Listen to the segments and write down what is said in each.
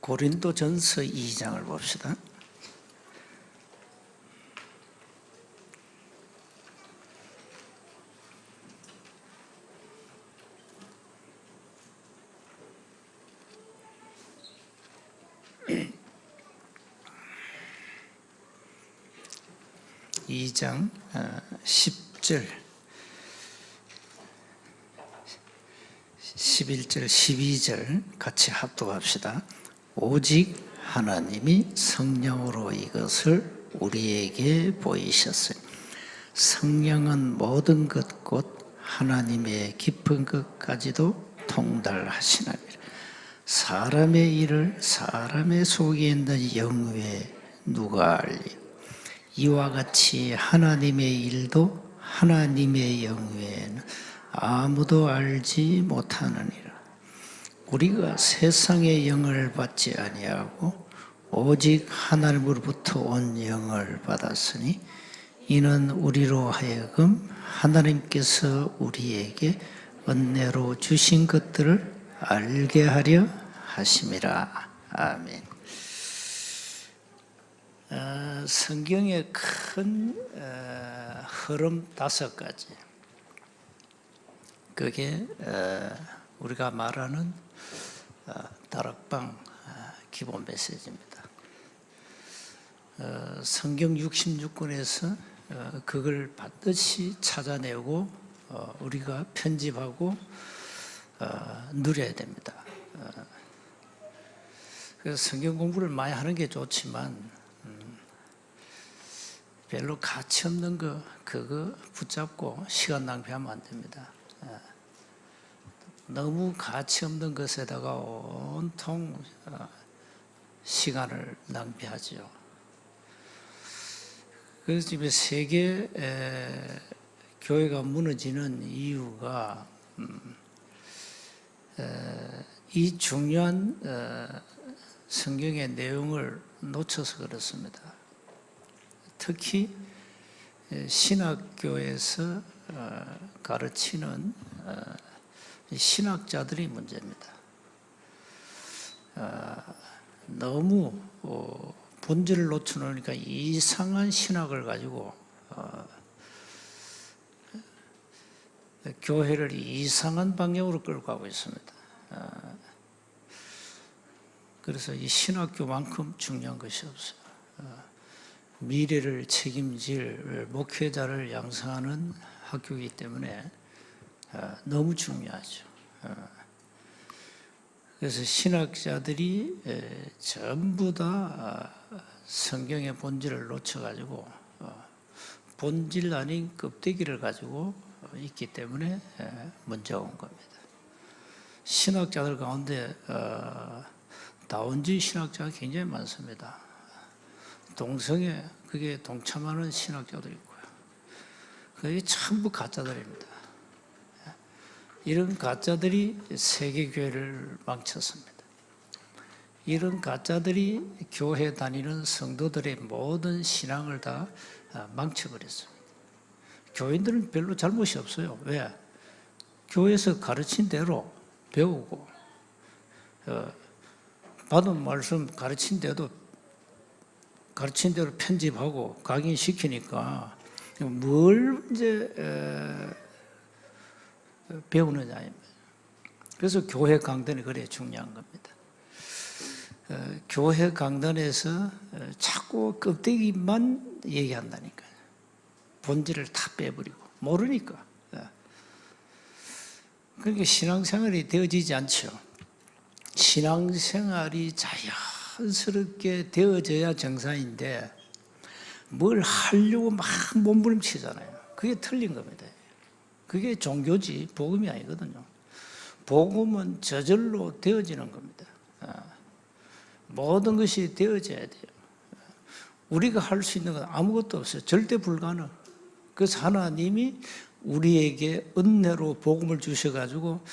고린도전서 2장을 봅시다. 이 장 10절, 11절, 12절 같이 합독합시다. 오직 하나님이 성령으로 이것을 우리에게 보이셨어요. 성령은 모든 것 곧 하나님의 깊은 것까지도 통달하시나니라. 사람의 일을 사람의 속에 있는 영외에 누가 알리요? 이와 같이 하나님의 일도 하나님의 영외에는 아무도 알지 못하느니라. 우리가 세상의 영을 받지 아니하고 오직 하나님으로부터 온 영을 받았으니 이는 우리로 하여금 하나님께서 우리에게 은혜로 주신 것들을 알게 하려 하심이라. 아멘. 성경의 큰 흐름 5가지. 그게 우리가 말하는 다락방 기본 메시지입니다. 성경 66권에서 그걸 반드시 찾아내고 우리가 편집하고 누려야 됩니다. 그래서 성경 공부를 많이 하는 게 좋지만 별로 가치 없는 거 그거 붙잡고 시간 낭비하면 안 됩니다. 너무 가치 없는 것에다가 온통 시간을 낭비하죠. 그래서 지금 세계 교회가 무너지는 이유가 이 중요한 성경의 내용을 놓쳐서 그렇습니다. 특히 신학교에서 가르치는 신학자들이 문제입니다. 너무 본질을 놓쳐놓으니까 이상한 신학을 가지고 교회를 이상한 방향으로 끌고 가고 있습니다. 그래서 이 신학교만큼 중요한 것이 없어요. 미래를 책임질 목회자를 양성하는 학교이기 때문에 너무 중요하죠. 그래서 신학자들이 전부 다 성경의 본질을 놓쳐가지고 본질 아닌 껍데기를 가지고 있기 때문에 문제가 온 겁니다. 신학자들 가운데 다원주의 신학자가 굉장히 많습니다. 동성애 그게 동참하는 신학자도 있고요. 그게 전부 가짜들입니다. 이런 가짜들이 세계교회를 망쳤습니다. 이런 가짜들이 교회 다니는 성도들의 모든 신앙을 다 망쳐버렸습니다. 교인들은 별로 잘못이 없어요. 왜? 교회에서 가르친 대로 배우고 받은 말씀 가르친 대로 편집하고 강의시키니까 뭘 이제 배우느냐입니다. 그래서 교회 강단이 그래 중요한 겁니다. 교회 강단에서 자꾸 껍데기만 얘기한다니까요. 본질을 다 빼버리고 모르니까. 그러니까 신앙생활이 되어지지 않죠. 신앙생활이 자연스럽게 되어져야 정상인데 뭘 하려고 막 몸부림치잖아요. 그게 틀린 겁니다. 그게 종교지 복음이 아니거든요. 복음은 저절로 되어지는 겁니다. 모든 것이 되어져야 돼요. 우리가 할 수 있는 건 아무것도 없어요. 절대 불가능. 그래서 하나님이 우리에게 은혜로 복음을 주셔가지고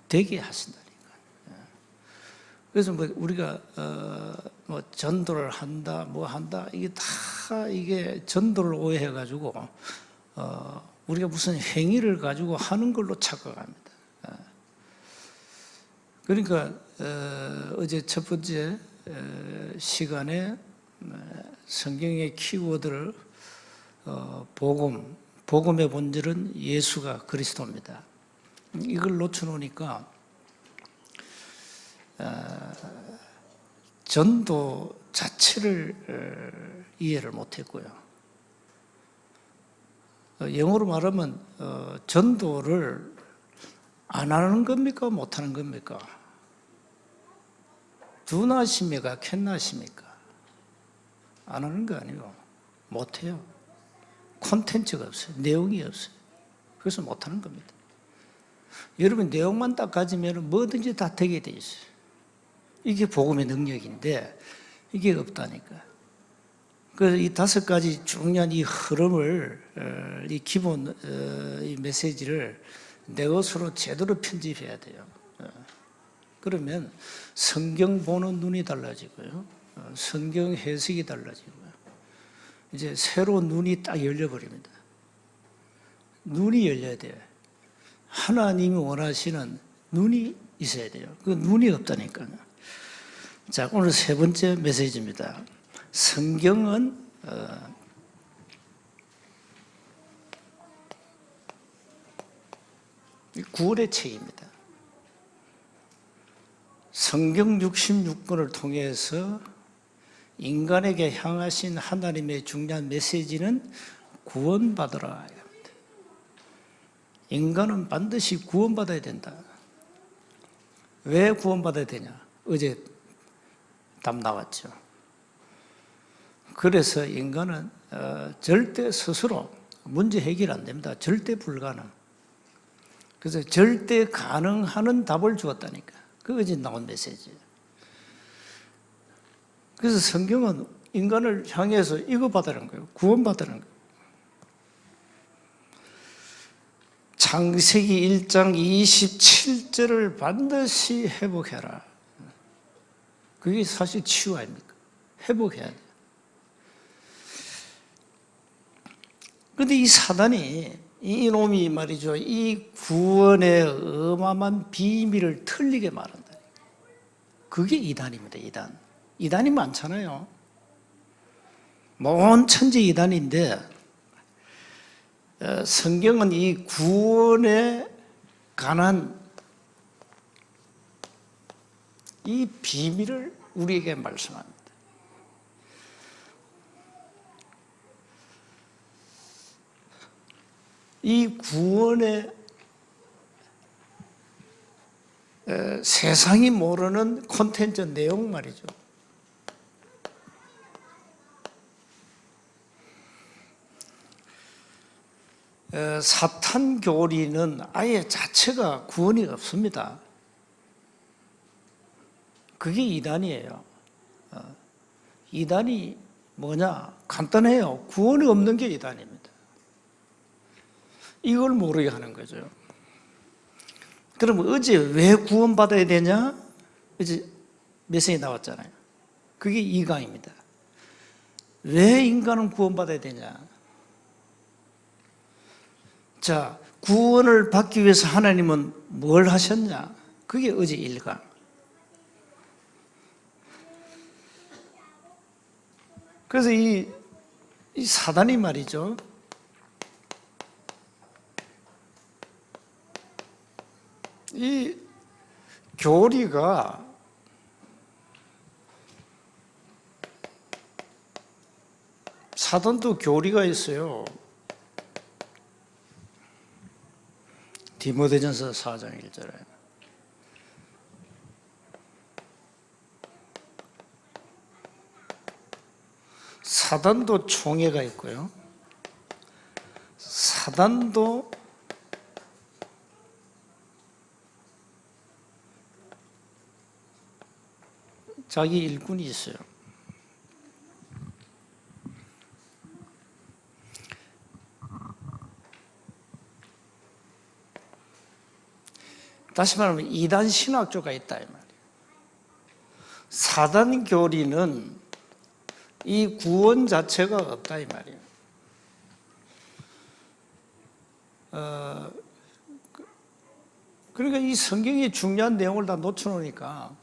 되게 하신다니까. 그래서 뭐 우리가 뭐 전도를 한다, 뭐 한다 이게 다 이게 전도를 오해해가지고 우리가 무슨 행위를 가지고 하는 걸로 착각합니다. 그러니까 어제 첫 번째 시간에 성경의 키워드를 복음의 본질은 예수가 그리스도입니다. 이걸 놓쳐놓으니까 전도 자체를 이해를 못했고요. 영어로 말하면 전도를 안 하는 겁니까? 못 하는 겁니까? 두나십니까? 캔나십니까? 안 하는 거 아니고 못해요. 콘텐츠가 없어요. 내용이 없어요. 그래서 못하는 겁니다. 여러분 내용만 딱 가지면 뭐든지 다 되게 돼 있어요. 이게 복음의 능력인데 이게 없다니까. 그래서 이 5가지 중요한 이 흐름을 이 기본 이 메시지를 내 것으로 제대로 편집해야 돼요. 그러면 성경 보는 눈이 달라지고요. 성경 해석이 달라지고요. 이제 새로운 눈이 딱 열려버립니다. 눈이 열려야 돼요. 하나님이 원하시는 눈이 있어야 돼요. 그 눈이 없다니까요. 자, 오늘 3번째 메시지입니다. 성경은 구원의 책입니다. 성경 66권을 통해서 인간에게 향하신 하나님의 중요한 메시지는 구원받으라 합니다. 인간은 반드시 구원받아야 된다. 왜 구원받아야 되냐? 어제 답 나왔죠. 그래서 인간은 절대 스스로 문제 해결 안 됩니다. 절대 불가능. 그래서 절대 가능하는 답을 주었다니까. 그게 어제 나온 메시지예요. 그래서 성경은 인간을 향해서 이거 받으라는 거예요. 구원받으라는 거예요. 창세기 1장 27절을 반드시 회복해라. 그게 사실 치유 아닙니까? 회복해야 돼요. 그런데 이 사단이, 이놈이 말이죠, 이 구원의 어마어마한 비밀을 틀리게 말한다. 그게 이단입니다, 이단. 이단이 많잖아요. 먼 천지 이단인데, 성경은 이 구원에 관한 이 비밀을 우리에게 말씀합니다. 이 구원의 세상이 모르는 콘텐츠 내용 말이죠. 사탄 교리는 아예 자체가 구원이 없습니다. 그게 이단이에요. 이단이 뭐냐? 간단해요. 구원이 없는 게 이단입니다. 이걸 모르게 하는 거죠. 그럼 어제 왜 구원받아야 되냐? 어제 메시지 나왔잖아요. 그게 2강입니다. 왜 인간은 구원받아야 되냐? 자, 구원을 받기 위해서 하나님은 뭘 하셨냐? 그게 어제 1강. 그래서 이 사단이 말이죠. 이 교리가 사단도 교리가 있어요. 디모데전서 4장 1절에 사단도 총회가 있고요. 사단도 자기 일꾼이 있어요. 다시 말하면 이단 신학교가 있다 이 말이에요. 사단 교리는 이 구원 자체가 없다 이 말이에요. 그러니까 이 성경의 중요한 내용을 다 놓쳐놓으니까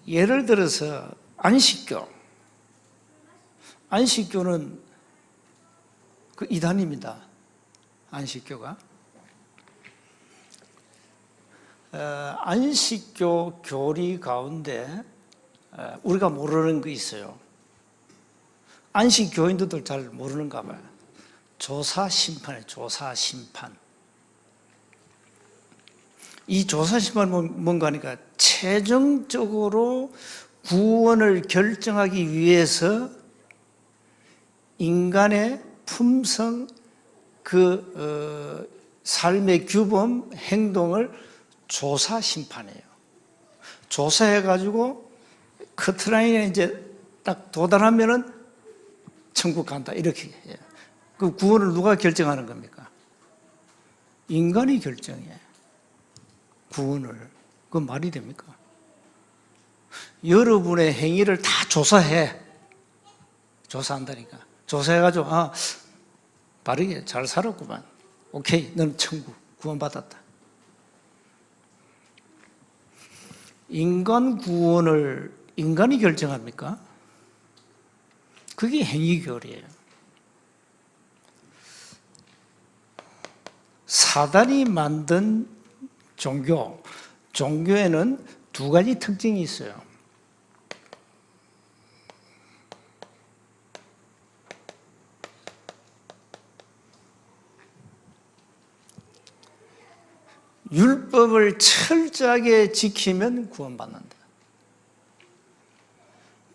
예를 들어서 안식교는 그 이단입니다. 안식교가. 안식교 교리 가운데 우리가 모르는 거 있어요. 안식교인들도 잘 모르는가 봐요. 조사심판이에요. 조사심판. 이 조사심판은 뭔가 하니까 최종적으로 구원을 결정하기 위해서 인간의 품성, 삶의 규범, 행동을 조사심판해요. 조사해가지고 커트라인에 이제 딱 도달하면은 천국 간다. 이렇게 해요. 그 구원을 누가 결정하는 겁니까? 인간이 결정해. 구원을. 그건 말이 됩니까? 여러분의 행위를 다 조사해. 조사한다니까. 조사해가지고, 바르게 잘 살았구만. 오케이, 너는 천국, 구원받았다. 인간 구원을 인간이 결정합니까? 그게 행위교리예요. 사단이 만든 종교에는 두 가지 특징이 있어요. 율법을 철저하게 지키면 구원받는다.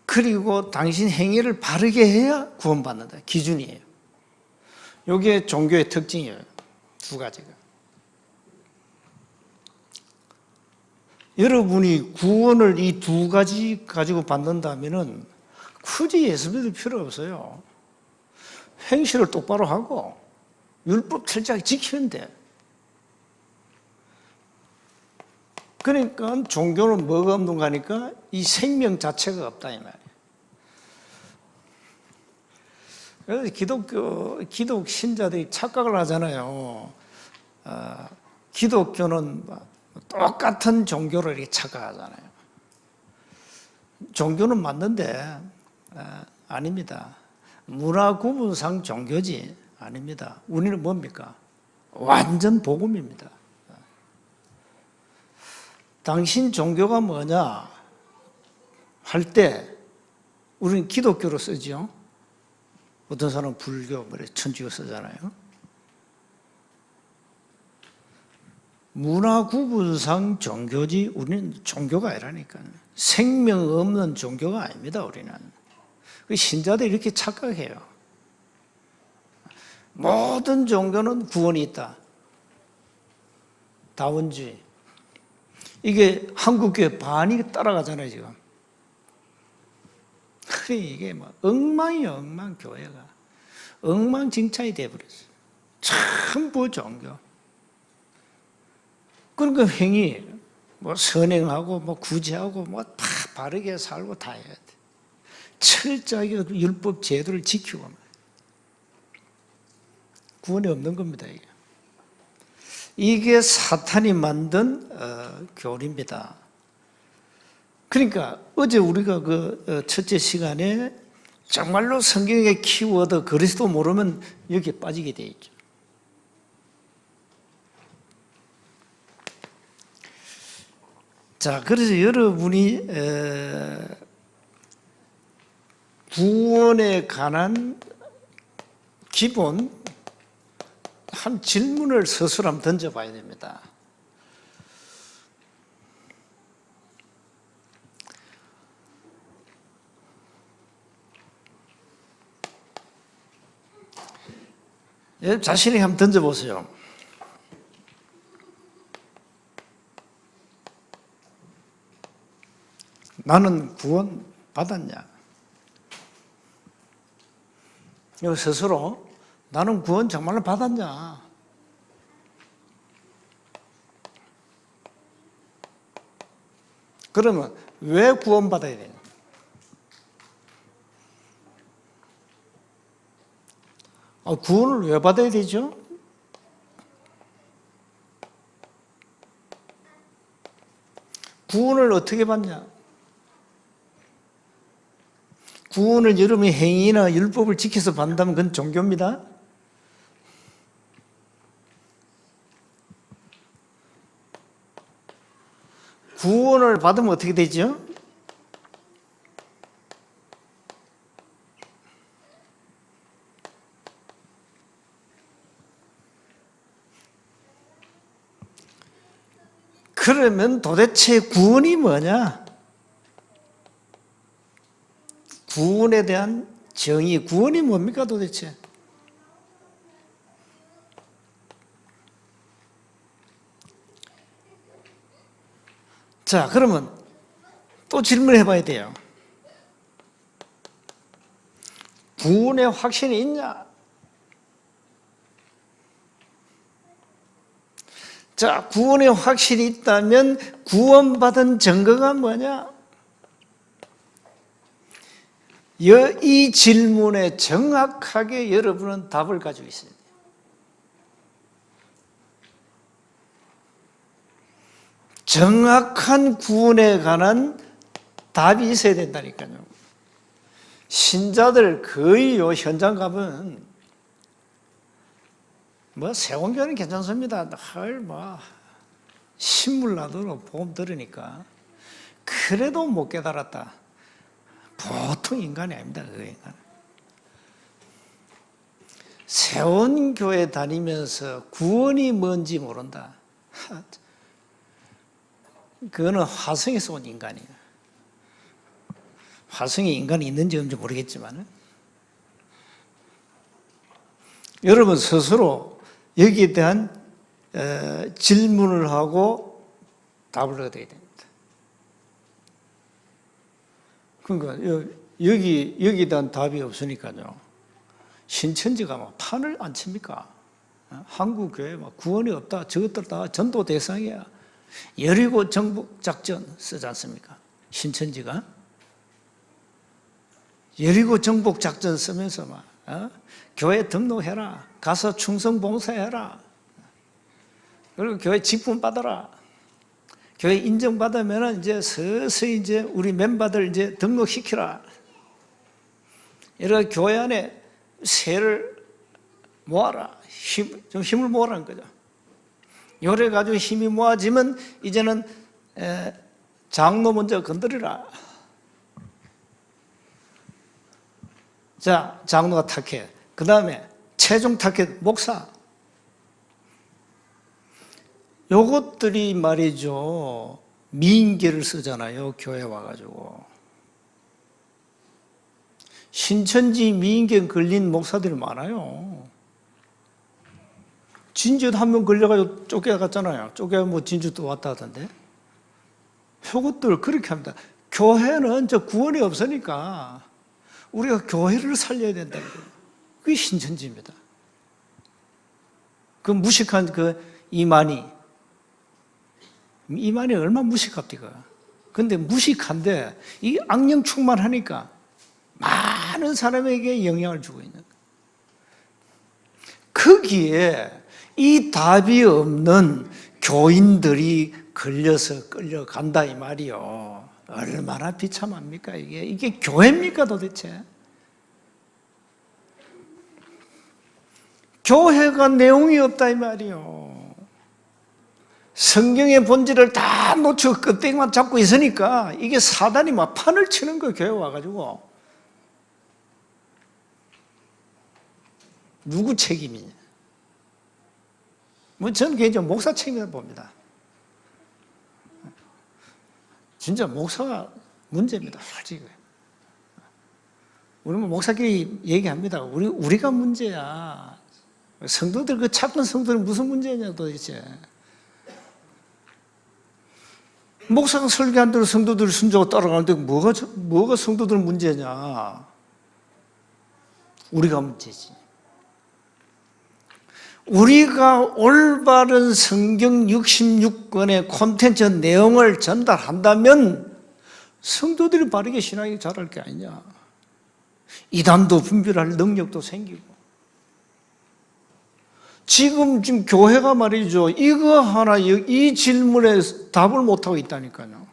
그리고 당신 행위를 바르게 해야 구원받는다. 기준이에요. 이게 종교의 특징이에요. 두 가지가. 여러분이 구원을 이 두 가지 가지고 받는다면은 굳이 예수 믿을 필요 없어요. 행실을 똑바로 하고 율법 철저하게 지키면 돼. 그러니까 종교는 뭐가 없는가 하니까 이 생명 자체가 없다 이 말이에요. 그래서 기독 신자들이 착각을 하잖아요. 기독교는 똑같은 종교를 이렇게 착각하잖아요. 종교는 맞는데 아닙니다. 문화 구분상 종교지 아닙니다. 우리는 뭡니까? 완전 복음입니다. 당신 종교가 뭐냐 할 때 우리는 기독교로 쓰죠. 어떤 사람은 불교, 천주교 쓰잖아요. 문화 구분상 종교지 우리는 종교가 아니라니까요. 생명 없는 종교가 아닙니다. 우리는. 신자들이 이렇게 착각해요. 모든 종교는 구원이 있다. 다원주의. 이게 한국교회 반이 따라가잖아요, 지금. 이게 뭐 엉망이에요, 엉망 교회가. 엉망진창이 돼버렸어요. 전부 종교. 그러니까 행위, 뭐 선행하고, 뭐 구제하고, 뭐 다 바르게 살고 다 해야 돼. 철저하게 율법 제도를 지키고. 구원이 없는 겁니다, 이게. 이게 사탄이 만든 교리입니다. 그러니까 어제 우리가 그 첫째 시간에 정말로 성경의 키워드 그리스도 모르면 여기에 빠지게 돼 있죠. 자, 그래서 여러분이 구원에 관한 기본 한 질문을 스스로 한번 던져봐야 됩니다. 자신이 한번 던져보세요. 나는 구원 받았냐? 이거 스스로 나는 구원 정말로 받았냐? 그러면 왜 구원받아야 되냐? 구원을 왜 받아야 되죠? 구원을 어떻게 받냐? 구원을 여러분이 행위나 율법을 지켜서 받는다면 그건 종교입니다. 구원을 받으면 어떻게 되죠? 그러면 도대체 구원이 뭐냐? 구원에 대한 정의, 구원이 뭡니까 도대체? 자, 그러면 또 질문해 봐야 돼요. 구원의 확신이 있냐? 자, 구원의 확신이 있다면 구원받은 증거가 뭐냐? 이 질문에 정확하게 여러분은 답을 가지고 있어야 돼요. 정확한 구원에 관한 답이 있어야 된다니까요. 신자들 거의 현장 가면 세원교는 괜찮습니다. 신물 나도록 복음 들으니까 그래도 못 깨달았다. 보통 인간이 아닙니다. 그 인간. 세원교회 다니면서 구원이 뭔지 모른다. 그거는 화성에서 온 인간이에요. 화성에 인간이 있는지 없는지 모르겠지만 여러분 스스로 여기에 대한 질문을 하고 답을 얻어야 됩니다. 그러니까 여기에 대한 답이 없으니까요. 신천지가 판을 안 칩니까? 한국 교회 구원이 없다. 저것들 다 전도 대상이야. 여리고 정복 작전 쓰지 않습니까? 신천지가 여리고 정복 작전 쓰면서 교회 등록해라. 가서 충성 봉사해라. 그리고 교회 직분 받아라. 교회 인정받으면 이제 서서히 이제 우리 멤버들 이제 등록시키라. 이렇게 교회 안에 세를 모아라. 좀 힘을 모으라는 거죠. 요래 가지고 힘이 모아지면 이제는 장로 먼저 건드리라. 자, 장로가 타켓. 그 다음에 최종 타켓 목사. 요것들이 말이죠. 미인계를 쓰잖아요. 교회 와가지고. 신천지 미인계 걸린 목사들이 많아요. 진주도 한 명 걸려가지고 쫓겨갔잖아요. 쫓겨가 진주 또 왔다 하던데. 요것들 그렇게 합니다. 교회는 구원이 없으니까 우리가 교회를 살려야 된다는 거예요. 그게 신천지입니다. 그 무식한 이만희 얼마나 무식합니까? 근데 무식한데 이 악령 충만하니까 많은 사람에게 영향을 주고 있는 거예요. 거기에 이 답이 없는 교인들이 걸려서 끌려간다 이 말이요. 얼마나 비참합니까 이게 교회입니까 도대체? 교회가 내용이 없다 이 말이요. 성경의 본질을 다 놓치고 껍데기만 잡고 있으니까 이게 사단이 막 판을 치는 거예요. 교회 와가지고. 누구 책임이냐? 저는 개인적으로 목사 책임이라고 봅니다. 진짜 목사가 문제입니다. 솔직히. 우리 목사끼리 얘기합니다. 우리가 문제야. 성도들, 착한 성도들은 무슨 문제냐 도대체. 목사가 설교한 대로 성도들 순종하고 따라가는데 뭐가 성도들 문제냐. 우리가 문제지. 우리가 올바른 성경 66권의 콘텐츠 내용을 전달한다면 성도들이 바르게 신앙이 자랄 게 아니냐. 이단도 분별할 능력도 생기고. 지금 교회가 말이죠. 이거 하나, 이 질문에 답을 못하고 있다니까요.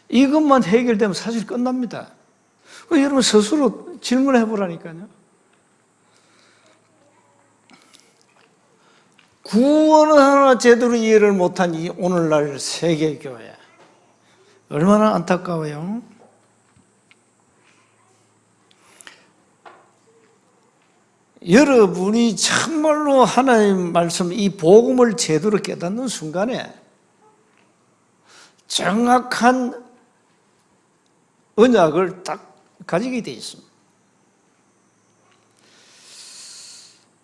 이것만 해결되면 사실 끝납니다. 여러분 스스로 질문해 보라니까요. 구원을 하나 제대로 이해를 못한 이 오늘날 세계교회, 얼마나 안타까워요. 여러분이 참말로 하나님 말씀, 이 복음을 제대로 깨닫는 순간에 정확한 언약을 딱 가지게 돼 있습니다.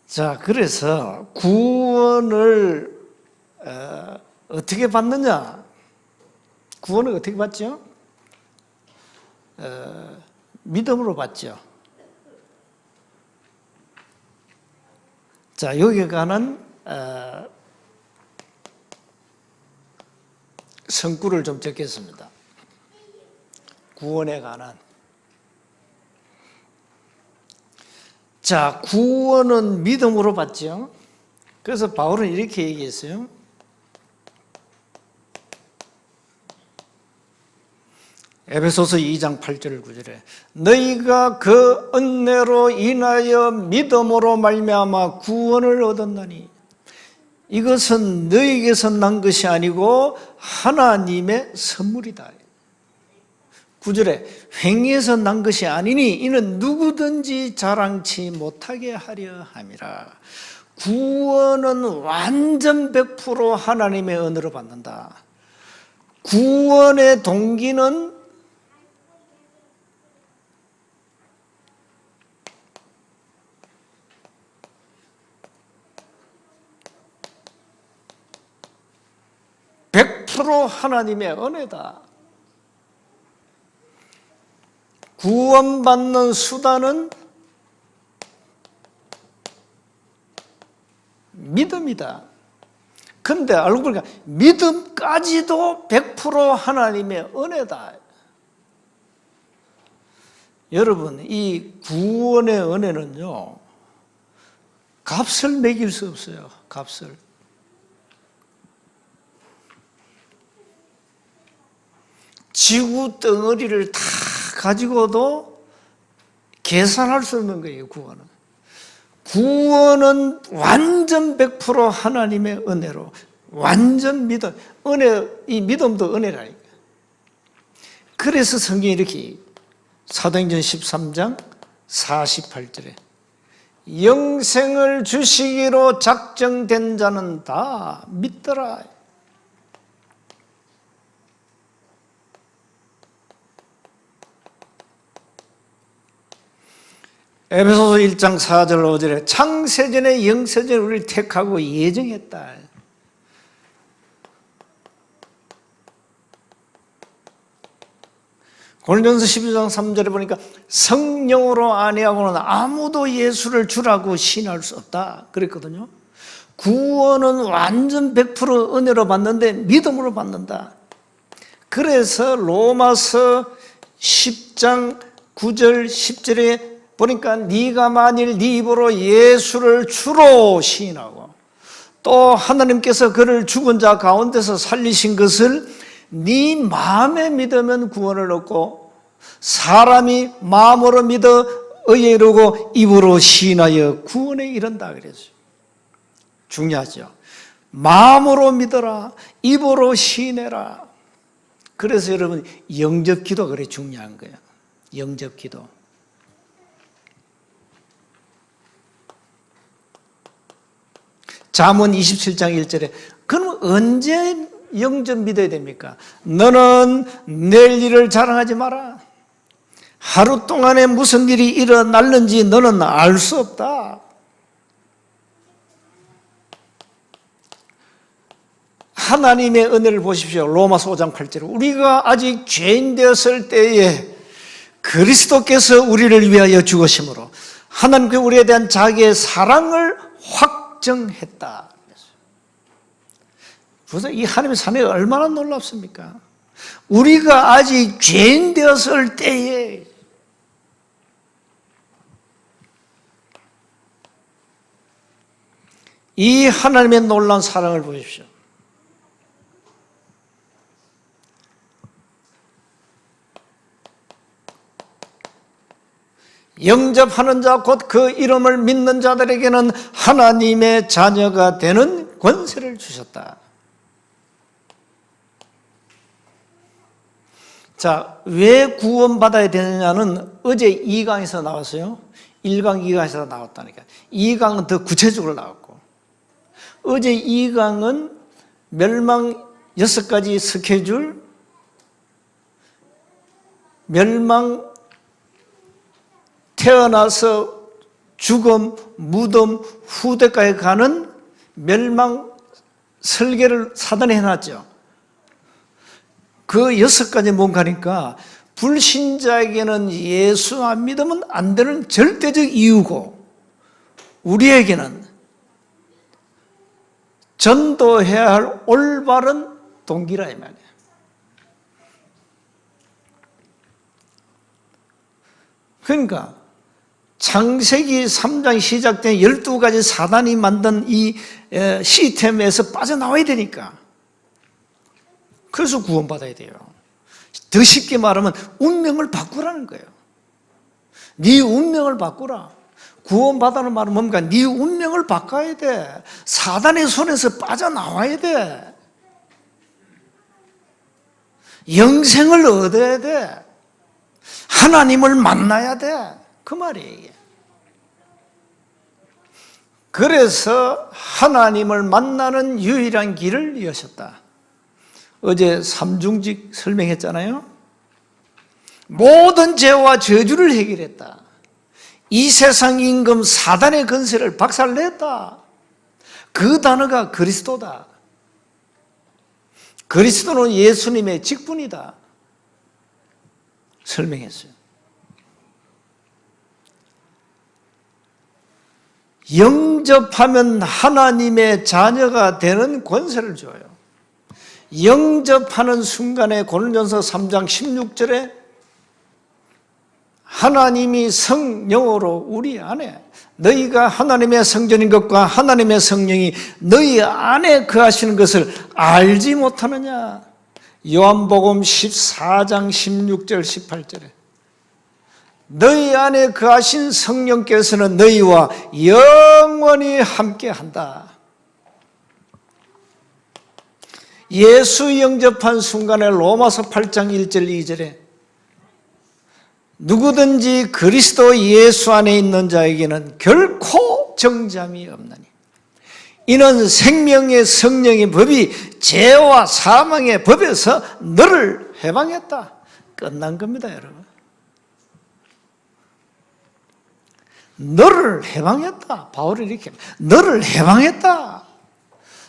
자, 그래서 구원을 어떻게 받느냐? 구원을 어떻게 받죠? 믿음으로 받죠. 자, 여기에 관한 성구를 좀 적겠습니다. 구원에 관한. 자, 구원은 믿음으로 받죠. 그래서 바울은 이렇게 얘기했어요. 에베소서 2장 8절 9절에 너희가 그 은혜로 인하여 믿음으로 말미암아 구원을 얻었나니 이것은 너희에게서 난 것이 아니고 하나님의 선물이다. 9절에 행위에서 난 것이 아니니 이는 누구든지 자랑치 못하게 하려 함이라. 구원은 완전 100% 하나님의 은혜로 받는다. 구원의 동기는 하나님의 은혜다. 구원받는 수단은 믿음이다. 그런데 알고 보니까 믿음까지도 100% 하나님의 은혜다. 여러분, 이 구원의 은혜는요, 값을 매길 수 없어요. 값을. 지구 덩어리를 다 가지고도 계산할 수 없는 거예요, 구원은. 구원은 완전 100% 하나님의 은혜로, 완전 믿음, 은혜, 이 믿음도 은혜라니까. 그래서 성경이 이렇게, 사도행전 13장 48절에 영생을 주시기로 작정된 자는 다 믿더라. 에베소서 1장 4절 5절에 창세전에 영세전에 우리를 택하고 예정했다. 고린도전서 12장 3절에 보니까 성령으로 아니하고는 아무도 예수를 주라고 시인할 수 없다 그랬거든요. 구원은 완전 100% 은혜로 받는데 믿음으로 받는다. 그래서 로마서 10장 9절 10절에 보니까 네가 만일 네 입으로 예수를 주로 시인하고 또 하나님께서 그를 죽은 자 가운데서 살리신 것을 네 마음에 믿으면 구원을 얻고 사람이 마음으로 믿어 의에 이르고 입으로 시인하여 구원에 이른다 그랬어요. 중요하죠. 마음으로 믿어라. 입으로 시인해라. 그래서 여러분 영접기도 그래 중요한 거예요. 영접기도. 잠언 27장 1절에 그럼 언제 영접 믿어야 됩니까? 너는 내일 일을 자랑하지 마라. 하루 동안에 무슨 일이 일어날는지 너는 알 수 없다. 하나님의 은혜를 보십시오. 로마서 5장 8절 우리가 아직 죄인 되었을 때에 그리스도께서 우리를 위하여 죽으심으로 하나님께 우리에 대한 자기의 사랑을 확정했다. 그래서 이 하나님의 사랑이 얼마나 놀랍습니까? 우리가 아직 죄인 되었을 때에 이 하나님의 놀라운 사랑을 보십시오. 영접하는 자 곧 그 이름을 믿는 자들에게는 하나님의 자녀가 되는 권세를 주셨다. 자, 왜 구원받아야 되느냐는 어제 2강에서 나왔어요. 1강, 2강에서 나왔다니까. 2강은 더 구체적으로 나왔고, 어제 2강은 멸망 6가지 스케줄, 멸망, 태어나서 죽음, 무덤, 후대까지 가는 멸망 설계를 사단이 해놨죠. 그 6가지 뭔가니까 불신자에게는 예수 안 믿으면 안 되는 절대적 이유고, 우리에게는 전도해야 할 올바른 동기라 이 말이에요. 그러니까 창세기 3장 시작된 12가지 사단이 만든 이 시스템에서 빠져나와야 되니까, 그래서 구원받아야 돼요. 더 쉽게 말하면 운명을 바꾸라는 거예요. 네 운명을 바꾸라. 구원받아는 말은 뭡니까? 네 운명을 바꿔야 돼. 사단의 손에서 빠져나와야 돼. 영생을 얻어야 돼. 하나님을 만나야 돼. 그 말이에요, 이게. 그래서 하나님을 만나는 유일한 길을 여셨다. 어제 삼중직 설명했잖아요. 모든 죄와 저주를 해결했다. 이 세상 임금 사단의 권세를 박살냈다. 그 단어가 그리스도다. 그리스도는 예수님의 직분이다. 설명했어요. 영접하면 하나님의 자녀가 되는 권세를 줘요. 영접하는 순간에 고린도전서 3장 16절에 하나님이 성령으로 우리 안에, 너희가 하나님의 성전인 것과 하나님의 성령이 너희 안에 거하시는 것을 알지 못하느냐. 요한복음 14장 16절 18절에 너희 안에 거하신 성령께서는 너희와 영원히 함께한다. 예수 영접한 순간에 로마서 8장 1절 2절에 누구든지 그리스도 예수 안에 있는 자에게는 결코 정죄함이 없나니 이는 생명의 성령의 법이 죄와 사망의 법에서 너를 해방했다. 끝난 겁니다, 여러분. 너를 해방했다. 바울이 이렇게 너를 해방했다.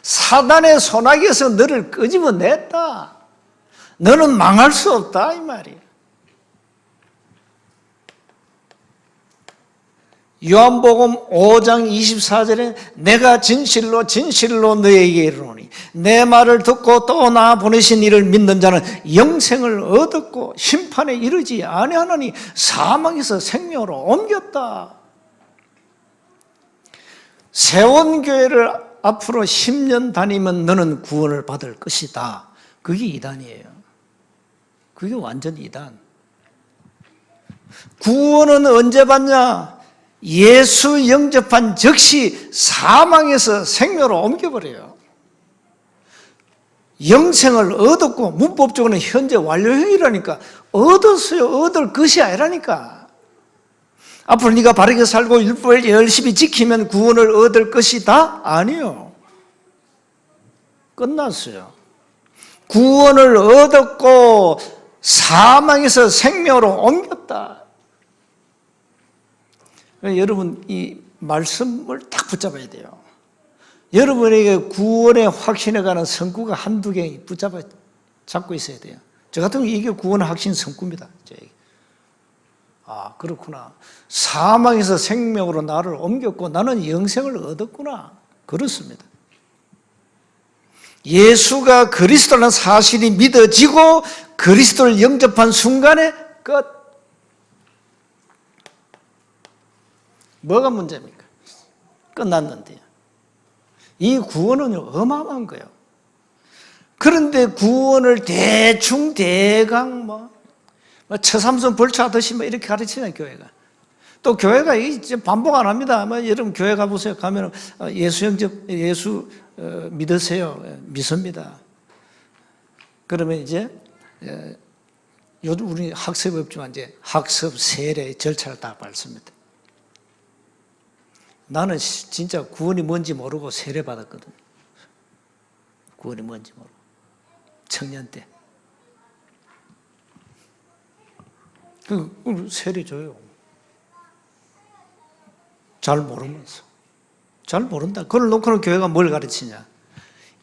사단의 손아귀에서 너를 끄집어냈다. 너는 망할 수 없다 이 말이에요. 요한복음 5장 24절에 내가 진실로 진실로 너에게 이르노니 내 말을 듣고 또 나 보내신 이를 믿는 자는 영생을 얻었고 심판에 이르지 아니하노니 사망에서 생명으로 옮겼다. 세원교회를 앞으로 10년 다니면 너는 구원을 받을 것이다. 그게 이단이에요. 그게 완전 이단. 구원은 언제 받냐? 예수 영접한 즉시 사망에서 생명으로 옮겨버려요. 영생을 얻었고 문법적으로는 현재 완료형이라니까. 얻었어요. 얻을 것이 아니라니까. 앞으로 네가 바르게 살고 율법을 열심히 지키면 구원을 얻을 것이다? 아니요. 끝났어요. 구원을 얻었고 사망에서 생명으로 옮겼다. 여러분 이 말씀을 딱 붙잡아야 돼요. 여러분에게 구원의 확신에 관한 성구가 한두 개 잡고 있어야 돼요. 저 같은 경우 이게 구원의 확신 성구입니다. 아, 그렇구나. 사망에서 생명으로 나를 옮겼고 나는 영생을 얻었구나. 그렇습니다. 예수가 그리스도라는 사실이 믿어지고 그리스도를 영접한 순간에 끝. 뭐가 문제입니까? 끝났는데요. 이 구원은 어마어마한 거예요. 그런데 구원을 대충 대강 처삼선 벌초하듯이 이렇게 가르치는 교회가. 또 교회가 이제 반복 안 합니다. 아마 여러분 교회 가보세요. 가면 예수 믿으세요. 믿습니다. 그러면 이제 요즘 우리 학습이 없지만 이제 학습 세례 절차를 다 밟습니다. 나는 진짜 구원이 뭔지 모르고 세례 받았거든. 구원이 뭔지 모르고 청년 때. 그 세례 줘요. 잘 모르면서. 잘 모른다. 그걸 놓고는 교회가 뭘 가르치냐.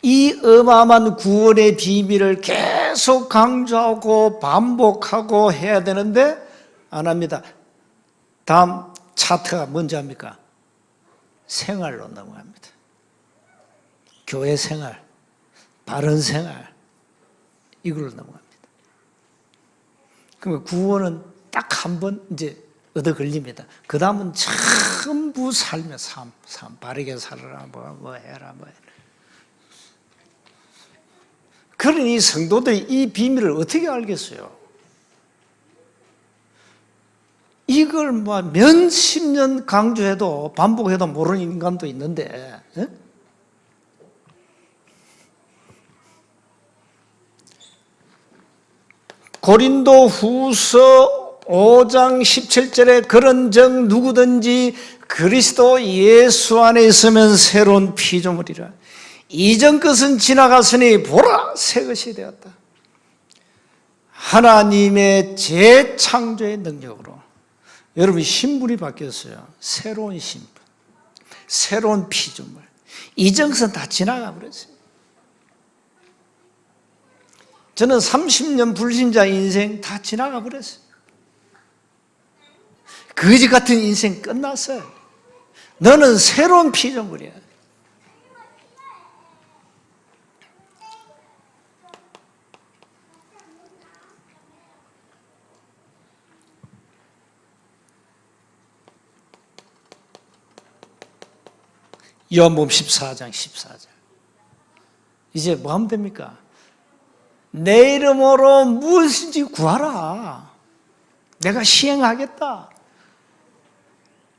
이 어마어마한 구원의 비밀을 계속 강조하고 반복하고 해야 되는데 안 합니다. 다음 차트가 뭔지 압니까? 생활로 넘어갑니다. 교회 생활, 바른 생활, 이걸로 넘어갑니다. 그러면 구원은 딱 한 번 이제 얻어 걸립니다. 그 다음은 전부 삶의 삶, 바르게 살아라, 뭐 해라, 뭐 해라. 그러니 성도들이 이 비밀을 어떻게 알겠어요? 이걸 뭐 몇십 년 강조해도 반복해도 모르는 인간도 있는데, 에? 고린도 후서 5장 17절에 그런즉 누구든지 그리스도 예수 안에 있으면 새로운 피조물이라. 이전 것은 지나갔으니 보라 새 것이 되었다. 하나님의 재창조의 능력으로 여러분 신분이 바뀌었어요. 새로운 신분, 새로운 피조물. 이전 것은 다 지나가 버렸어요. 저는 30년 불신자 인생 다 지나가 버렸어요. 거지 같은 인생 끝났어요. 너는 새로운 피조물이야. 요한복음 14장 14절. 이제 뭐 하면 됩니까? 내 이름으로 무엇인지 구하라. 내가 시행하겠다.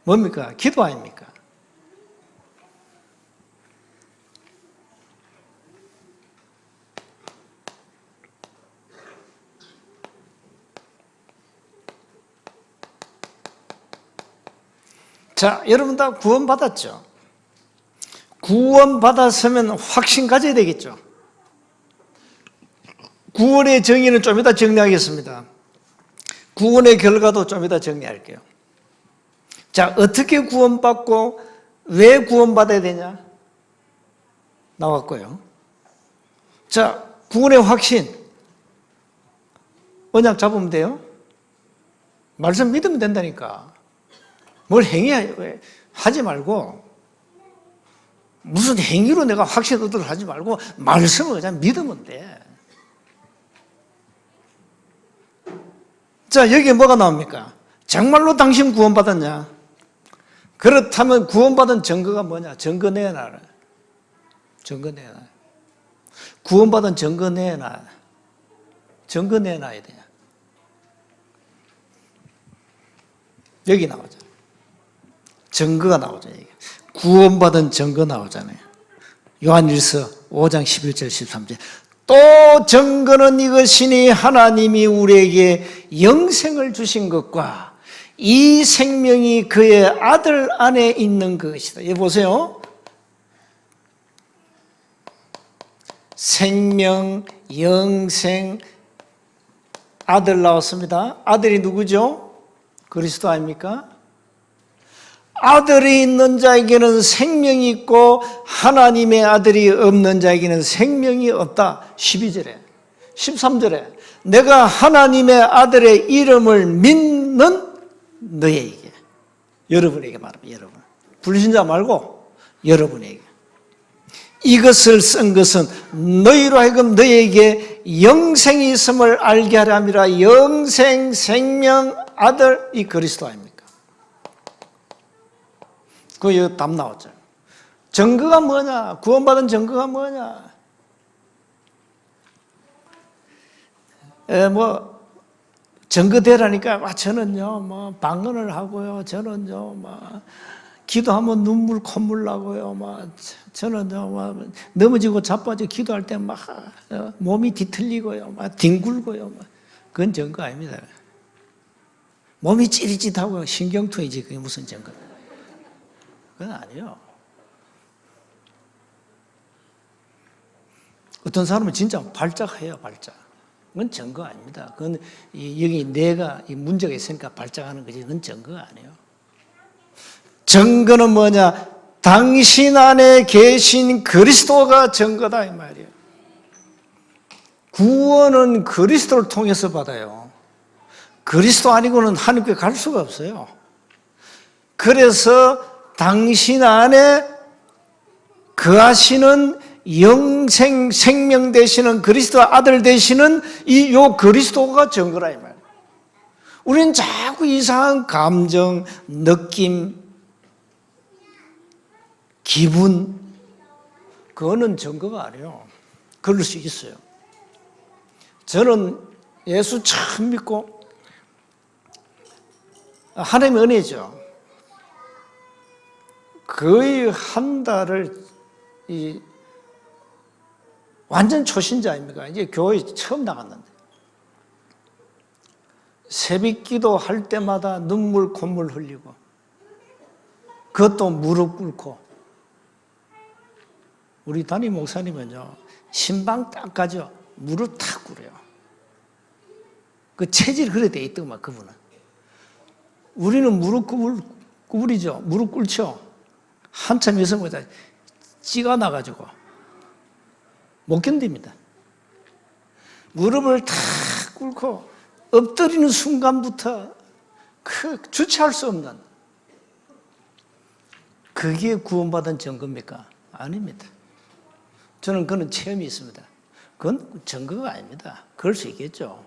뭡니까? 기도 아닙니까? 자, 여러분 다 구원받았죠? 구원받았으면 확신 가져야 되겠죠? 구원의 정의는 좀 이따 정리하겠습니다. 구원의 결과도 좀 이따 정리할게요. 자, 어떻게 구원받고 왜 구원받아야 되냐? 나왔고요. 자, 구원의 확신. 언약 잡으면 돼요? 말씀 믿으면 된다니까. 뭘 행위하지 말고 무슨 행위로 내가 확신 얻으려 하지 말고 말씀을 그냥 믿으면 돼. 자, 여기에 뭐가 나옵니까? 정말로 당신 구원받았냐? 그렇다면 구원받은 증거가 뭐냐? 증거 내놔라. 증거 내놔. 구원받은 증거 내놔. 증거 내놔야 돼. 여기 나오잖아. 증거가 나오잖아요. 구원받은 증거 나오잖아요. 요한일서 5장 11절 13절. 또 증거는 이것이니 하나님이 우리에게 영생을 주신 것과 이 생명이 그의 아들 안에 있는 것이다. 여기 보세요. 생명, 영생, 아들 나왔습니다. 아들이 누구죠? 그리스도 아닙니까? 아들이 있는 자에게는 생명이 있고 하나님의 아들이 없는 자에게는 생명이 없다. 12절에 13절에 내가 하나님의 아들의 이름을 믿는 너에게, 여러분에게 말합니다. 여러분, 불신자 말고 여러분에게 이것을 쓴 것은 너희로 하여금 너희에게 영생이 있음을 알게 하려 함이라. 영생, 생명, 아들, 이 그리스도 아닙니까? 그 답 나왔죠. 증거가 뭐냐? 구원받은 증거가 뭐냐? 증거되라니까 저는요 뭐 방언을 하고요, 저는요 뭐 기도하면 눈물 콧물 나고요, 뭐 저는요 뭐 넘어지고 자빠져 기도할 때 막 몸이 뒤틀리고요, 막 뒹굴고요, 막 그건 증거 아닙니다. 몸이 찌릿찌릿하고 신경통이지 그게 무슨 증거? 그건 아니에요. 어떤 사람은 진짜 발작해요, 발작. 그건 증거 아닙니다. 그건 여기 내가 문제가 있으니까 발작하는 거지, 그건 증거가 아니에요. 증거는 뭐냐? 당신 안에 계신 그리스도가 증거다 이 말이에요. 구원은 그리스도를 통해서 받아요. 그리스도 아니고는 하나님께 갈 수가 없어요. 그래서 당신 안에 거하시는 영생 생명 되시는 그리스도 아들 되시는 요 그리스도가 증거라 이 말이에요. 우리는 자꾸 이상한 감정, 느낌, 기분, 그거는 증거가 아니에요. 그럴 수 있어요. 저는 예수 처음 믿고 하나님의 은혜죠. 거의 한 달을 완전 초신자입니까? 이제 교회 처음 나갔는데 새벽 기도 할 때마다 눈물 콧물 흘리고 그것도 무릎 꿇고 우리 담임 목사님은요 신방 딱 가죠 무릎 탁 꿇어요. 그 체질이 그래 돼 있더만 그분은. 우리는 무릎 구부리죠. 무릎 꿇죠. 한참 있어보다 찌가 나가지고 못 견딥니다. 무릎을 탁 꿇고 엎드리는 순간부터 주체할 수 없는 그게 구원받은 증거입니까? 아닙니다. 저는 그런 체험이 있습니다. 그건 증거가 아닙니다. 그럴 수 있겠죠.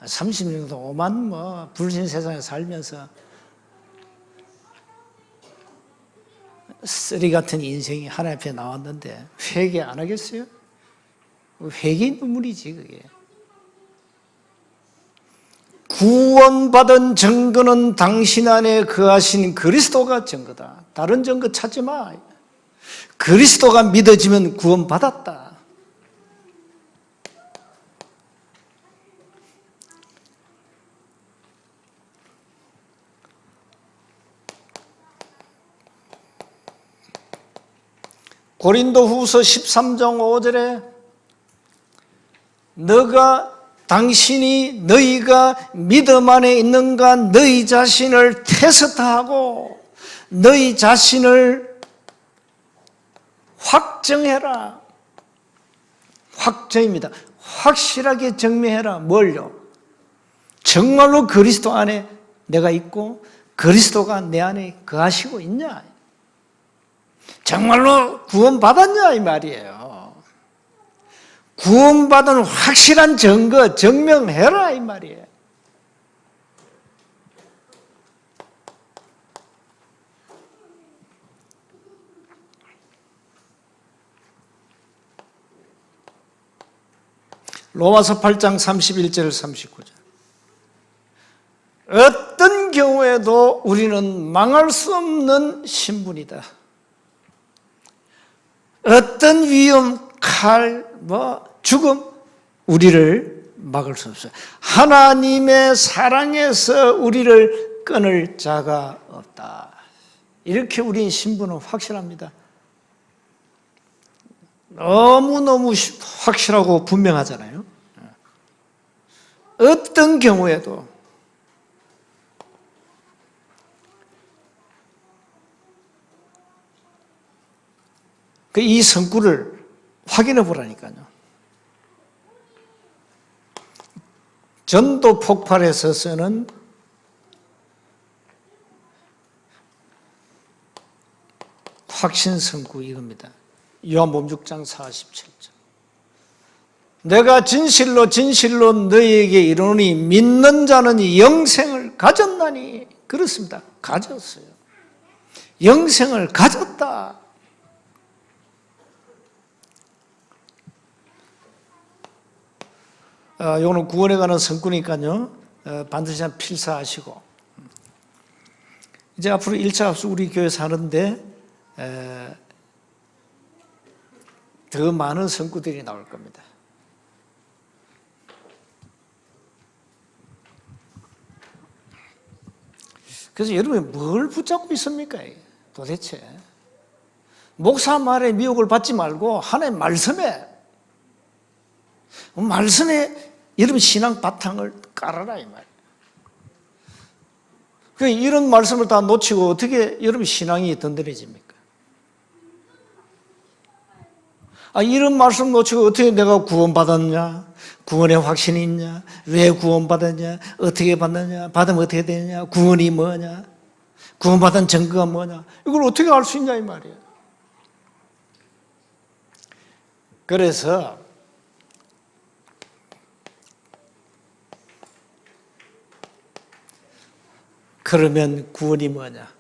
30년 정도 오만 불신 세상에 살면서 쓰리 같은 인생이 하나님 앞에 나왔는데 회개 안 하겠어요? 회개 눈물이지 그게. 구원받은 증거는 당신 안에 거하신 그리스도가 증거다. 다른 증거 찾지 마. 그리스도가 믿어지면 구원받았다. 고린도후서 13장 5절에 너희가 믿음 안에 있는가 너희 자신을 테스트하고 너희 자신을 확정해라. 확정입니다. 확실하게 증명해라. 뭘요? 정말로 그리스도 안에 내가 있고 그리스도가 내 안에 거하시고 있냐? 정말로 구원받았냐 이 말이에요. 구원받은 확실한 증거 증명해라 이 말이에요. 로마서 8장 31절 39절. 어떤 경우에도 우리는 망할 수 없는 신분이다. 어떤 위험, 칼, 죽음 우리를 막을 수 없어요. 하나님의 사랑에서 우리를 끊을 자가 없다. 이렇게 우리 신분은 확실합니다. 너무너무 확실하고 분명하잖아요. 어떤 경우에도 이 성구를 확인해 보라니까요. 전도 폭발에 있어서는 확신 성구 이겁니다. 요한복음 6장 47절. 내가 진실로 진실로 너희에게 이르노니 믿는 자는 영생을 가졌나니. 그렇습니다. 가졌어요. 영생을 가졌다. 이거는 구원에 관한 성구니까요. 반드시 필사하시고, 이제 앞으로 1차 합숙 우리 교회 사는데 더 많은 성구들이 나올 겁니다. 그래서 여러분이 뭘 붙잡고 있습니까? 도대체 목사 말에 미혹을 받지 말고 하나님 말씀에 여러분 신앙 바탕을 깔아라 이 말이에요. 이런 말씀을 다 놓치고 어떻게 여러분 신앙이 든든해집니까? 이런 말씀 놓치고 어떻게 내가 구원받았냐? 구원의 확신이 있냐? 왜 구원받았냐? 어떻게 받느냐? 받으면 어떻게 되느냐? 구원이 뭐냐? 구원받은 증거가 뭐냐? 이걸 어떻게 알 수 있냐 이 말이에요. 그래서 그러면 구원이 뭐냐?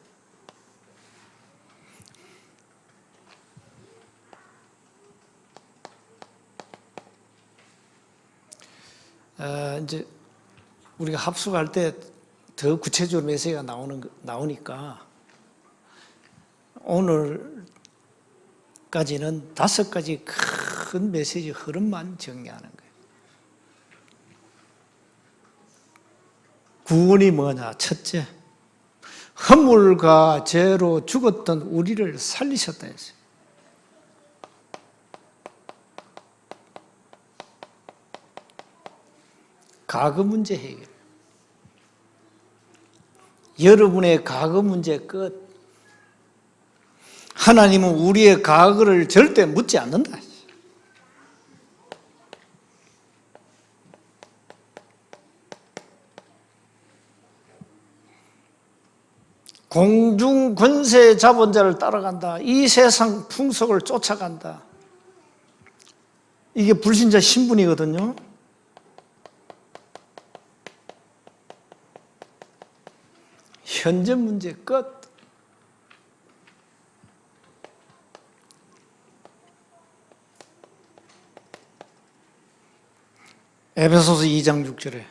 이제 우리가 합숙할 때 더 구체적으로 메시지가 나오니까 오늘까지는 5가지 큰 메시지 흐름만 정리하는 거예요. 구원이 뭐냐? 첫째, 허물과 죄로 죽었던 우리를 살리셨다 했어요. 과거 문제 해결. 여러분의 과거 문제 끝. 하나님은 우리의 과거를 절대 묻지 않는다. 공중 권세 잡은 자를 따라간다. 이 세상 풍속을 쫓아간다. 이게 불신자 신분이거든요. 현재 문제 끝. 에베소서 2장 6절에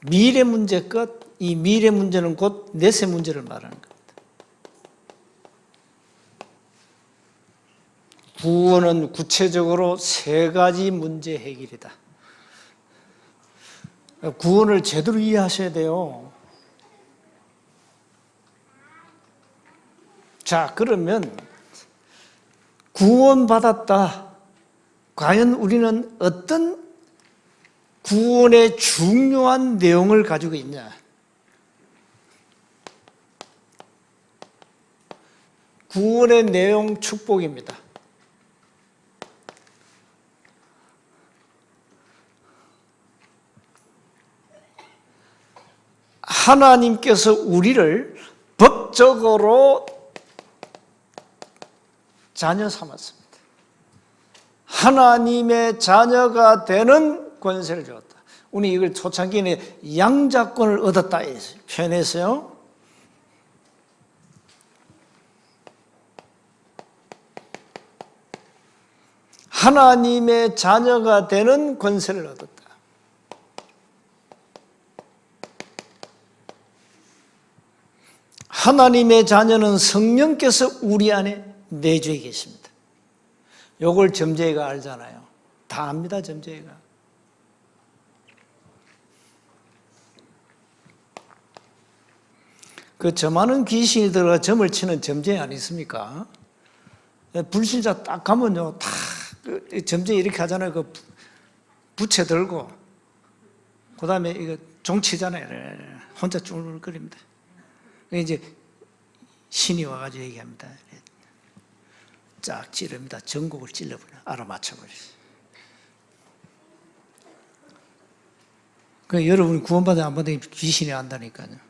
미래 문제 끝. 이 미래 문제는 곧 내세 문제를 말하는 겁니다. 구원은 구체적으로 3가지 문제 해결이다. 구원을 제대로 이해하셔야 돼요. 자, 그러면 구원받았다. 과연 우리는 어떤 구원의 중요한 내용을 가지고 있냐? 구원의 내용 축복입니다. 하나님께서 우리를 법적으로 자녀 삼았습니다. 하나님의 자녀가 되는 권세를 주었다. 우리 이걸 초창기에 양자권을 얻었다 표현했어요. 하나님의 자녀가 되는 권세를 얻었다. 하나님의 자녀는 성령께서 우리 안에 내주에 계십니다. 요걸 점쟁이가 알잖아요. 다 압니다, 점쟁이가. 그 점하는 귀신이 들어가 점을 치는 점쟁이 아니십니까? 불신자 딱 가면요, 다 점쟁이 이렇게 하잖아요. 그 부채 들고, 그 다음에 이거 종 치잖아요. 혼자 쭈글거립니다. 이제 신이 와가지고 얘기합니다. 쫙 찌릅니다. 전곡을 찔러버려. 알아맞혀버리죠. 그러니까 여러분이 구원받아 안 받아 귀신이 안다니까요.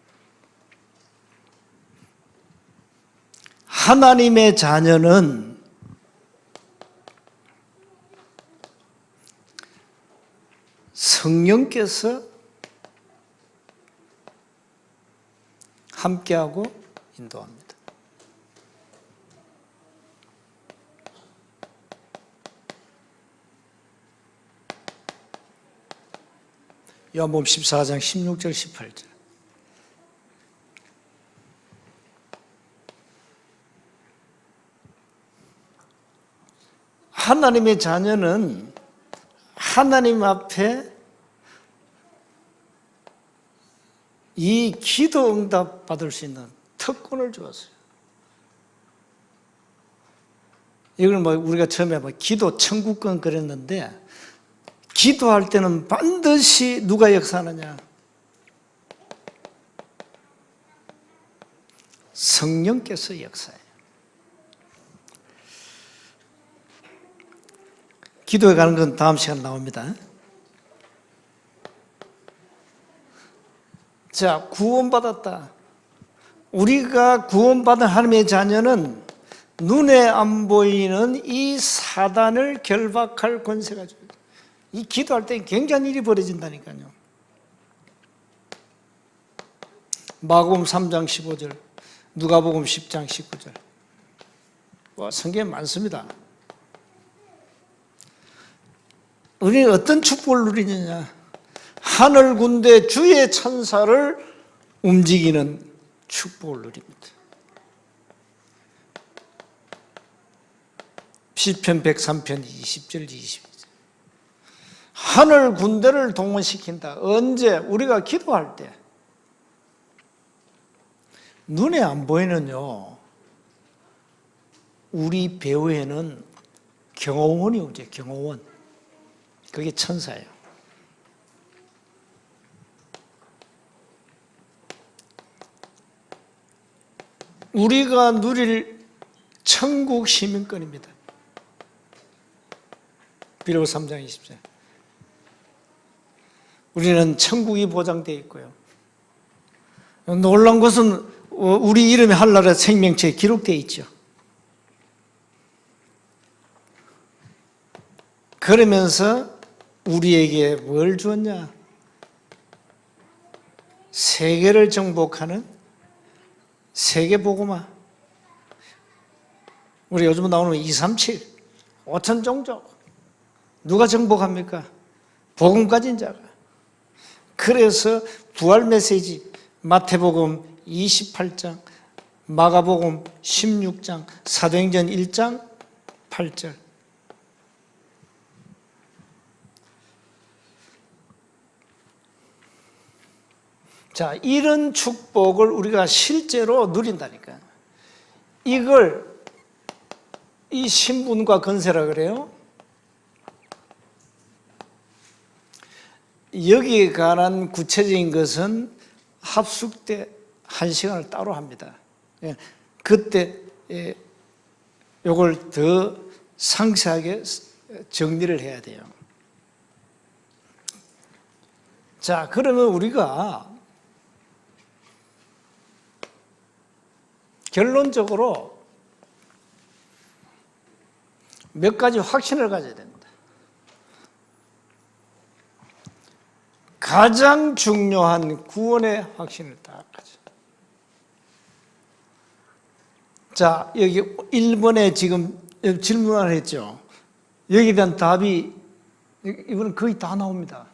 하나님의 자녀는 성령께서 함께하고 인도합니다. 요한복음 14장 16절 18절. 하나님의 자녀는 하나님 앞에 이 기도 응답 받을 수 있는 특권을 주었어요. 이걸 우리가 처음에 기도 천국권 그랬는데, 기도할 때는 반드시 누가 역사하느냐? 성령께서 역사해요. 기도에 가는 건 다음 시간 나옵니다. 자, 구원받았다. 우리가 구원받은 하나님의 자녀는 눈에 안 보이는 이 사단을 결박할 권세가 줘요. 이 기도할 때 굉장한 일이 벌어진다니까요. 마가복음 3장 15절, 누가복음 10장 19절. 성경에 많습니다. 우리는 어떤 축복을 누리느냐? 하늘 군대 주의 천사를 움직이는 축복을 누립니다. 시편 103편 20절 22절. 하늘 군대를 동원시킨다. 언제? 우리가 기도할 때. 눈에 안 보이는요, 우리 배후에는 경호원이 오죠. 경호원. 그게 천사예요. 우리가 누릴 천국 시민권입니다. 빌립보서 3장 20절. 우리는 천국이 보장되어 있고요. 놀라운 것은 우리 이름이 하늘나라 생명체에 기록되어 있죠. 그러면서 우리에게 뭘 주었냐? 세계를 정복하는 세계복음화. 우리 요즘 나오는 237, 5천 종족. 누가 정복합니까? 복음 가진 자가. 그래서 부활 메시지 마태복음 28장, 마가복음 16장, 사도행전 1장 8절. 자, 이런 축복을 우리가 실제로 누린다니까요. 이걸 이 신분과 건세라 그래요. 여기에 관한 구체적인 것은 합숙 때 1시간을 따로 합니다. 그때 이걸 더 상세하게 정리를 해야 돼요. 자, 그러면 우리가 결론적으로 몇 가지 확신을 가져야 됩니다. 가장 중요한 구원의 확신을 딱 가져. 자, 여기 1번에 지금 질문을 했죠. 여기에 대한 답이, 이거는 거의 다 나옵니다.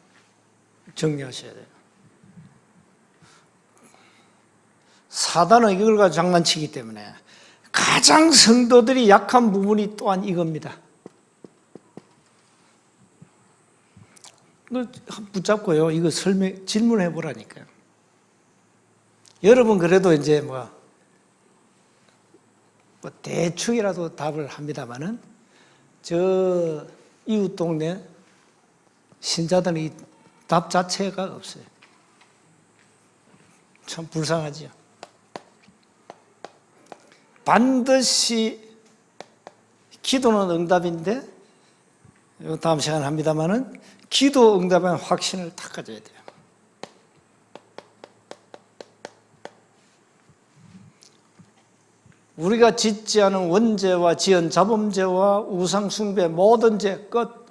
정리하셔야 돼요. 사단은 이걸 가지고 장난치기 때문에 가장 성도들이 약한 부분이 또한 이겁니다. 이걸 붙잡고요, 이거 질문해 보라니까요. 여러분 그래도 이제 뭐 대충이라도 답을 합니다만은, 저 이웃 동네 신자들은 이 답 자체가 없어요. 참 불쌍하지요. 반드시 기도는 응답인데, 다음 시간에 합니다만은, 기도 응답의 확신을 딱 가져야 돼요. 우리가 짓지 않은 원죄와 지은 자범죄와 우상 숭배 모든 죄 끝.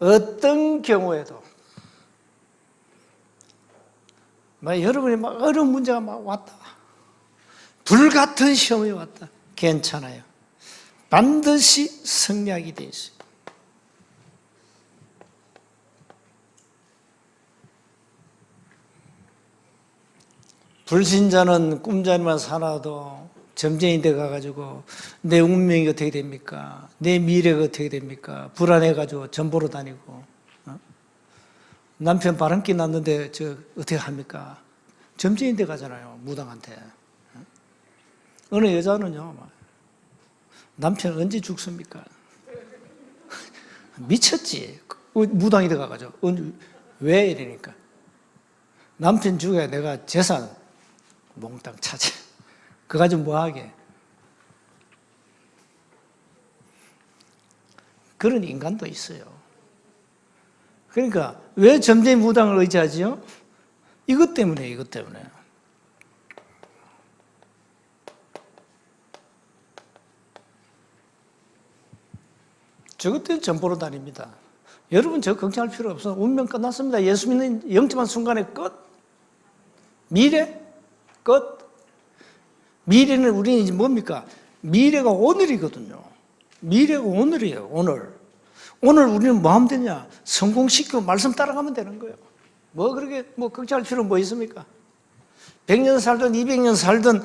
어떤 경우에도 여러분이 막 어려운 문제가 막 왔다, 불같은 시험이 왔다, 괜찮아요. 반드시 성리하게 돼 있어요. 불신자는 꿈자리만 살아도 점쟁이 돼 가지고 내 운명이 어떻게 됩니까? 내 미래가 어떻게 됩니까? 불안해가지고 점 보러 다니고, 남편 바람기 났는데 저 어떻게 합니까? 점쟁이 돼 가잖아요, 무당한테. 어느 여자는요, 남편 언제 죽습니까? 미쳤지. 무당이 돼 가지고 왜 이러니까 남편 죽어야 내가 재산 몽땅 차지. 그거 가지고 뭐 하게? 그런 인간도 있어요. 그러니까 왜 점쟁이 무당을 의지하지요? 이것 때문에, 이것 때문에. 저것 때문에 점 보러 다닙니다. 여러분 저 걱정할 필요 없어. 운명 끝났습니다. 예수 믿는 영접한 순간에 끝. 미래 끝. 미래는 우리는 이제 뭡니까? 미래가 오늘이거든요. 미래가 오늘이에요. 오늘 우리는 뭐 하면 되냐? 성공시키고 말씀 따라가면 되는 거예요. 뭐 그렇게 걱정할 필요는 뭐 있습니까? 100년 살든 200년 살든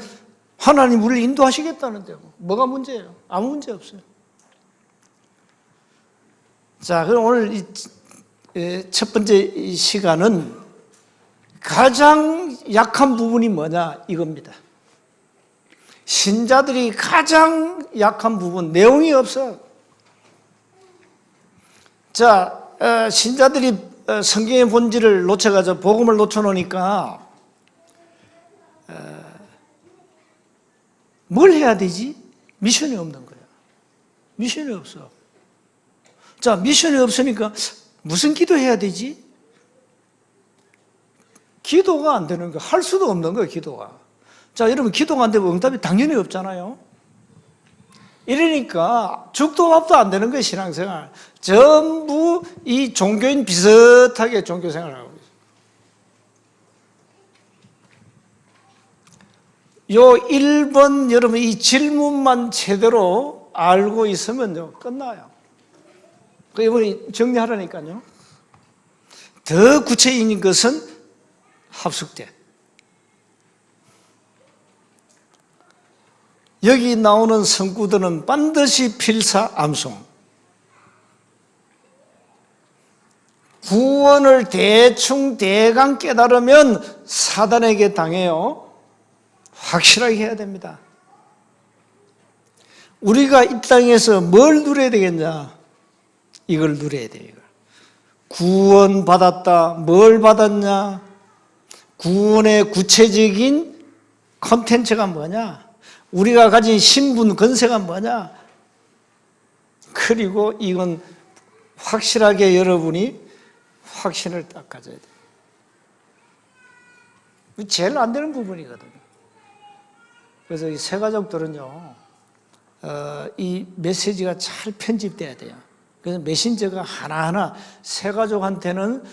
하나님 우리를 인도하시겠다는데 뭐가 문제예요? 아무 문제 없어요. 자, 그럼 오늘 첫 번째 시간은 가장 약한 부분이 뭐냐 이겁니다. 신자들이 가장 약한 부분, 내용이 없어요. 자, 신자들이 성경의 본질을 놓쳐가지고 복음을 놓쳐놓으니까 뭘 해야 되지? 미션이 없는 거야. 미션이 없어. 자, 미션이 없으니까 무슨 기도해야 되지? 기도가 안 되는 거야. 할 수도 없는 거야, 기도가. 자, 여러분, 기도가 안 되면 응답이 당연히 없잖아요. 이러니까 죽도 밥도 안 되는 거예요, 신앙생활. 전부 이 종교인 비슷하게 종교생활을 하고 있어요. 요 1번 여러분 이 질문만 제대로 알고 있으면요, 끝나요. 그 이번에 정리하라니까요. 더 구체적인 것은 합숙제. 여기 나오는 성구들은 반드시 필사암송. 구원을 대강 깨달으면 사단에게 당해요. 확실하게 해야 됩니다. 우리가 이 땅에서 뭘 누려야 되겠냐? 이걸 누려야 돼요. 이걸. 구원 받았다. 뭘 받았냐? 구원의 구체적인 컨텐츠가 뭐냐? 우리가 가진 신분, 건세가 뭐냐? 그리고 이건 확실하게 여러분이 확신을 딱 가져야 돼요. 제일 안 되는 부분이거든요. 그래서 이 새가족들은요, 이 메시지가 잘 편집돼야 돼요. 그래서 메신저가 하나하나 새가족한테는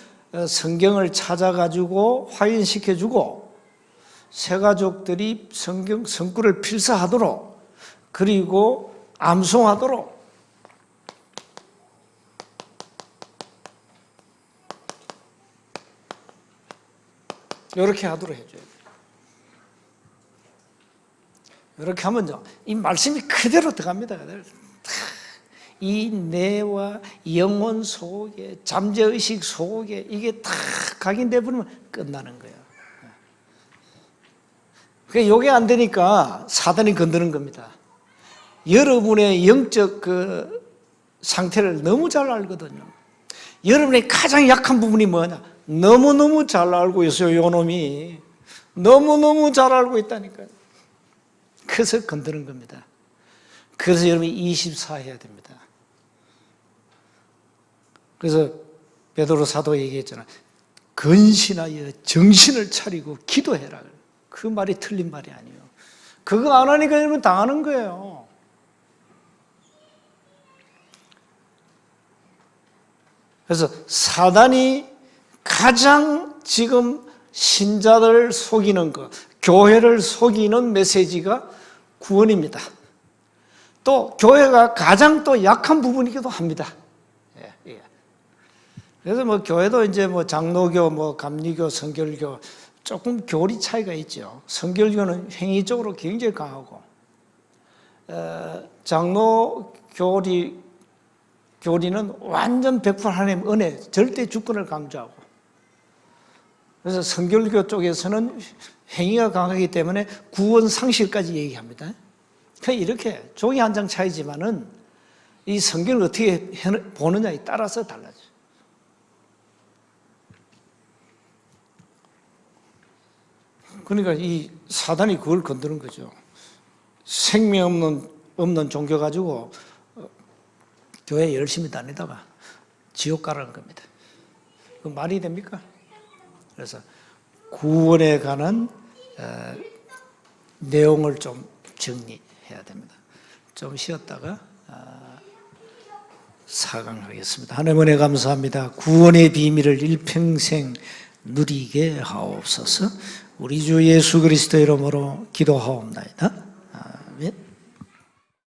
성경을 찾아가지고 확인시켜주고, 새가족들이 성구를 필사하도록, 그리고 암송하도록, 이렇게 하도록 해줘야 돼요. 이렇게 하면요, 이 말씀이 그대로 들어갑니다. 이 뇌와 영혼 속에, 잠재의식 속에 이게 다 각인돼 버리면 끝나는 거예요. 이게 안 되니까 사단이 건드는 겁니다. 여러분의 영적 상태를 너무 잘 알거든요. 여러분의 가장 약한 부분이 뭐냐? 너무너무 잘 알고 있어요, 요놈이. 너무너무 잘 알고 있다니까요. 그래서 건드는 겁니다. 그래서 여러분이 24 해야 됩니다. 그래서 베드로 사도 얘기했잖아. 근신하여 정신을 차리고 기도해라. 그 말이 틀린 말이 아니에요. 그거 안 하니까 여러분 당하는 거예요. 그래서 사단이 가장 지금 신자들 속이는 것, 교회를 속이는 메시지가 구원입니다. 또 교회가 가장 또 약한 부분이기도 합니다. 예, 예. 그래서 뭐 교회도 이제 뭐 장로교, 뭐 감리교, 성결교 조금 교리 차이가 있죠. 성결교는 행위적으로 굉장히 강하고, 장로 교리는 완전 100% 하나님 은혜, 절대 주권을 강조하고, 그래서 성결교 쪽에서는 행위가 강하기 때문에 구원 상실까지 얘기합니다. 그러니까 이렇게 종이 한 장 차이지만은 이 성경을 어떻게 보느냐에 따라서 달라져요. 그러니까 이 사단이 그걸 건드는 거죠. 생명 없는 종교 가지고 교회 열심히 다니다가 지옥 가라는 겁니다. 그 말이 됩니까? 그래서 구원에 관한 내용을 좀 정리해야 됩니다. 좀 쉬었다가 4강 하겠습니다. 하나님 은혜 감사합니다. 구원의 비밀을 일평생 누리게 하옵소서. 우리 주 예수 그리스도 이름으로 기도하옵나이다. 아멘.